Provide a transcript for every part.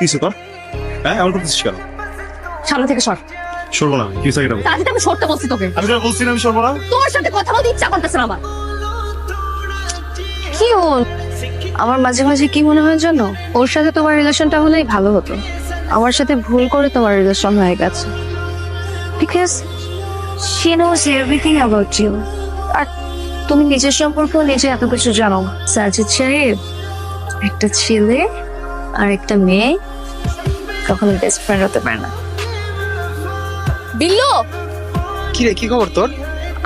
কিছু কর। হ্যাঁ এমন করতেছিস কেন? সামনে থেকে সর। সরবো না, কি চাই? তাহলে আমি সরতে বলছি তোকে। আমি তো বলছি না আমি সরবো না। তোর সাথে কথা বলতে ইচ্ছা করতেছে না আমার। কি হল? আমার মাঝে মাঝে কি মনে হয় জানো, ওর সাথে তোমার রিলেশনটা হলেই ভালো হতো। আমার সাথে ভুল করে তোমার রিলেশন হয়ে গেছে। Because she knows everything about you. আর তুমি নিজের সম্পর্ক নিজে এত কিছু জানো। সাজিদ সাহেব, একটা ছেলে আর একটা মেয়ে কখনো বেস্ট ফ্রেন্ড হতে পারে না। বিল্লু, কি রে, কি খবর তোর?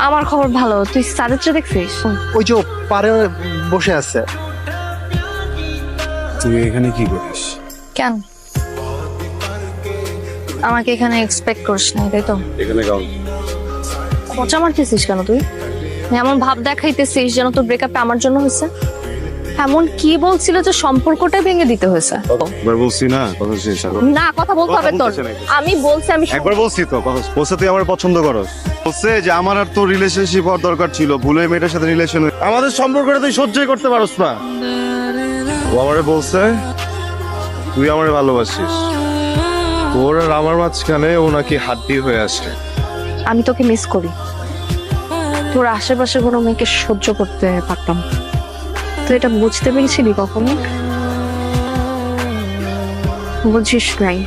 আমার খবর ভালো। তুই সাজিদকে দেখছিস? ওই যে পারে বসে আছে। তুই এখানে কি করিস? কেন আমাকে এখানে এক্সপেক্ট করিস না, তাই তো? এখানে কাউ পচা মারতেছিস কেন তুই? এমন ভাব দেখাইতেছিস যেন তোর ব্রেকআপটা আমার জন্য হয়েছে। এমন কি বলছিল যে সম্পর্কটা ভেঙে দিতে হয়েছে? একবার বলছি না কথা শেষ। না, কথা বলতে হবে তোর। আমি বলছি, আমি একবার বলছি তো কথা বলছে, তুই আমার পছন্দ করস। বলছে যে আমার আর তোর রিলেশনশিপ হওয়ার দরকার ছিল, ভুলে মেয়েটার সাথে রিলেশন। আমাদের সম্পর্কটা তুই সহ্যই করতে পারস না। ও আমারে বলছে তুই আমারে ভালোবাসিস, তোর আর আমার মাঝখানে ও নাকি হাড্ডি হয়ে আসে। আমি তোকে মিস করি। তোর আশেপাশে কোনো মেয়েকে সহ্য করতে পারতাম। তুই এটা বুঝতে পেরেছিলি কখনো? বুঝিস নাই।